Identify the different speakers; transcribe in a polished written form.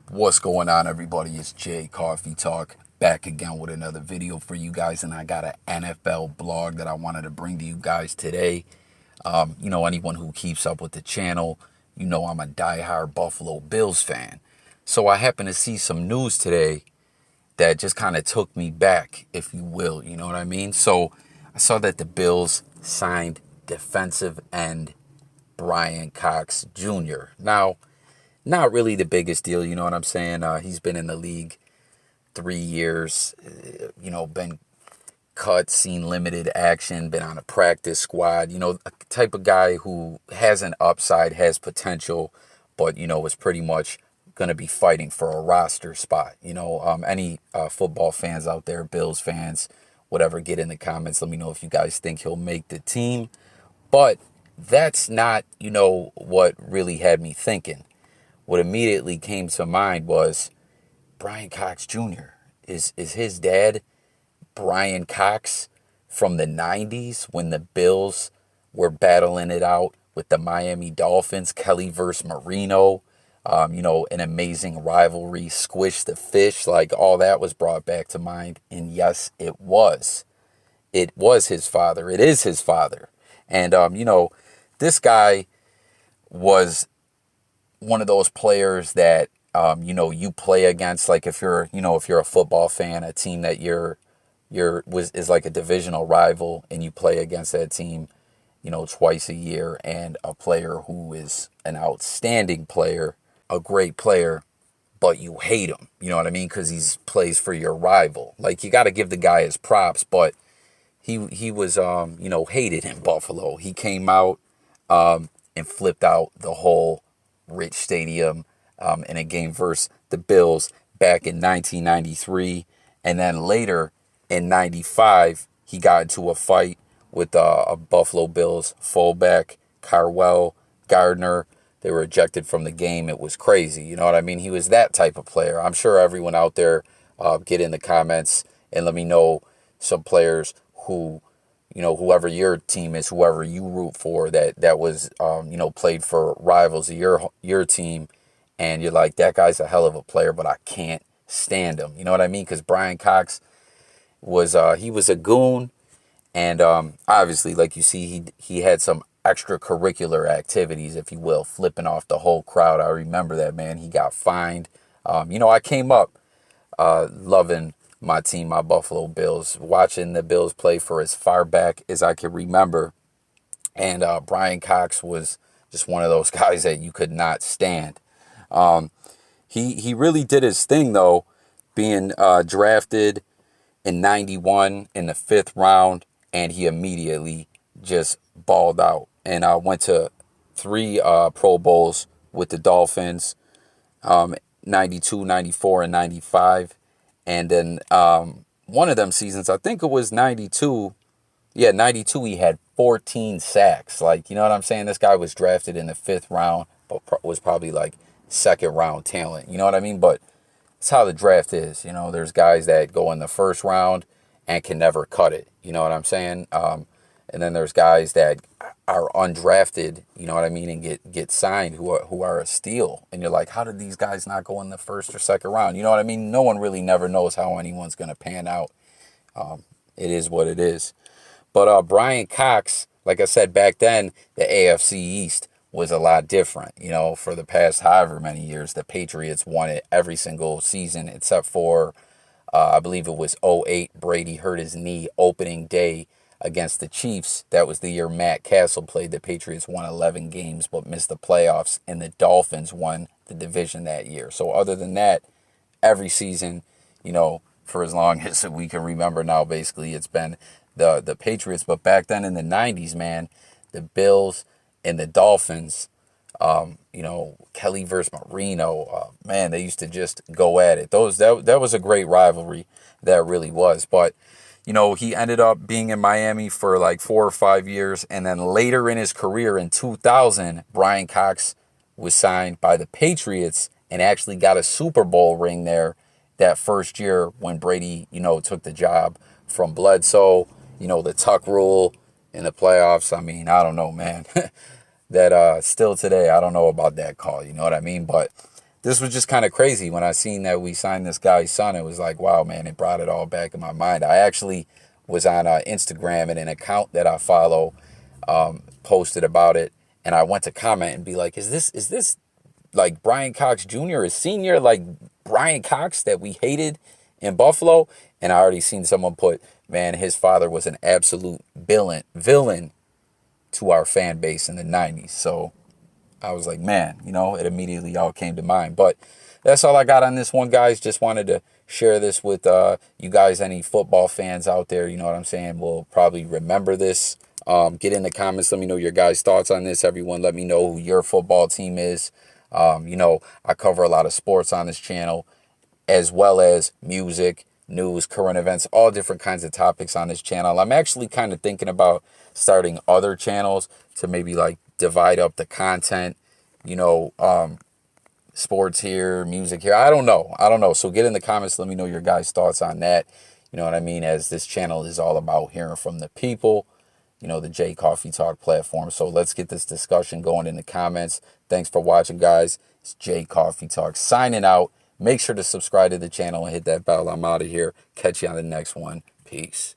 Speaker 1: What's going on, everybody? It's Jay Coffee Talk back again with another video for you guys, and I got an NFL blog that I wanted to bring to you guys today. Anyone who keeps up with the channel, I'm a diehard Buffalo Bills fan. So I happened to see some news today that just kind of took me back, if you will. You know what I mean? So I saw that the Bills signed defensive end Brian Cox Jr. Now, not really the biggest deal, you know what I'm saying? He's been in the league 3 years, been cut, seen limited action, been on a practice squad, a type of guy who has an upside, has potential, but, is pretty much going to be fighting for a roster spot. Any football fans out there, Bills fans, whatever, get in the comments. Let me know if you guys think he'll make the team. But that's not, what really had me thinking. What immediately came to mind was Brian Cox Jr. Is his dad Brian Cox from the 90s when the Bills were battling it out with the Miami Dolphins, Kelly versus Marino, an amazing rivalry, Squish the Fish, like all that was brought back to mind. And yes, it was. It was his father. It is his father. And, this guy was one of those players that, you play against, like if you're a football fan, a team that is like a divisional rival and you play against that team, twice a year, and a player who is an outstanding player, a great player, but you hate him, you know what I mean? Because he plays for your rival. Like, you got to give the guy his props, but he was, hated in Buffalo. He came out and flipped out the whole Rich Stadium in a game versus the Bills back in 1993. And then later in 95, he got into a fight with a Buffalo Bills fullback, Carwell Gardner. They were ejected from the game. It was crazy. You know what I mean? He was that type of player. I'm sure everyone out there get in the comments and let me know some players who, whoever your team is, whoever you root for, that was, played for rivals of your team, and you're like, that guy's a hell of a player, but I can't stand him. You know what I mean? Because Brian Cox he was a goon, and obviously, like you see, he had some extracurricular activities, if you will, flipping off the whole crowd. I remember that, man. He got fined. I came up loving my team, my Buffalo Bills, watching the Bills play for as far back as I can remember. And Brian Cox was just one of those guys that you could not stand. He really did his thing, though, being drafted in 91 in the 5th round, and he immediately just balled out. And I went to 3 Pro Bowls with the Dolphins, 92, 94, and 95. And then one of them seasons, I think it was 92. Yeah, 92, he had 14 sacks. Like, you know what I'm saying? This guy was drafted in the 5th round, but was probably like 2nd round talent. You know what I mean? But it's how the draft is. There's guys that go in the 1st round and can never cut it. You know what I'm saying? And then there's guys that are undrafted, you know what I mean, and get signed who are a steal. And you're like, how did these guys not go in the 1st or 2nd round? You know what I mean? No one really never knows how anyone's going to pan out. It is what it is. But Brian Cox, like I said, back then, the AFC East was a lot different. For the past however many years, the Patriots won it every single season except for, I believe it was '08. Brady hurt his knee opening day against the Chiefs. That was the year Matt Castle played. The Patriots won 11 games but missed the playoffs, and the Dolphins won the division that year. So other than that, every season, for as long as we can remember now, basically, it's been the Patriots. But back then in the 90s, man, the Bills and the Dolphins, Kelly versus Marino, man, they used to just go at it. That was a great rivalry. That really was. But he ended up being in Miami for like 4 or 5 years. And then later in his career in 2000, Brian Cox was signed by the Patriots and actually got a Super Bowl ring there that first year when Brady, took the job from Bledsoe, the tuck rule in the playoffs. I mean, I don't know, man. That still today, I don't know about that call. You know what I mean? But this was just kind of crazy when I seen that we signed this guy's son. It was like, wow, man, it brought it all back in my mind. I actually was on Instagram, and an account that I follow posted about it, and I went to comment and be like, is this like Brian Cox Jr. is senior, like Brian Cox that we hated in Buffalo? And I already seen someone put, man, his father was an absolute villain to our fan base in the 90s. So I was like, man, it immediately all came to mind. But that's all I got on this one, guys. Just wanted to share this with you guys. Any football fans out there, you know what I'm saying, will probably remember this. Get in the comments. Let me know your guys' thoughts on this. Everyone, let me know who your football team is. I cover a lot of sports on this channel, as well as music, news, current events, all different kinds of topics on this channel. I'm actually kind of thinking about starting other channels to maybe like divide up the content, sports here, music here. I don't know. So get in the comments. Let me know your guys' thoughts on that. You know what I mean? As this channel is all about hearing from the people, the J Coffee Talk platform. So let's get this discussion going in the comments. Thanks for watching, guys. It's J Coffee Talk signing out. Make sure to subscribe to the channel and hit that bell. I'm out of here. Catch you on the next one. Peace.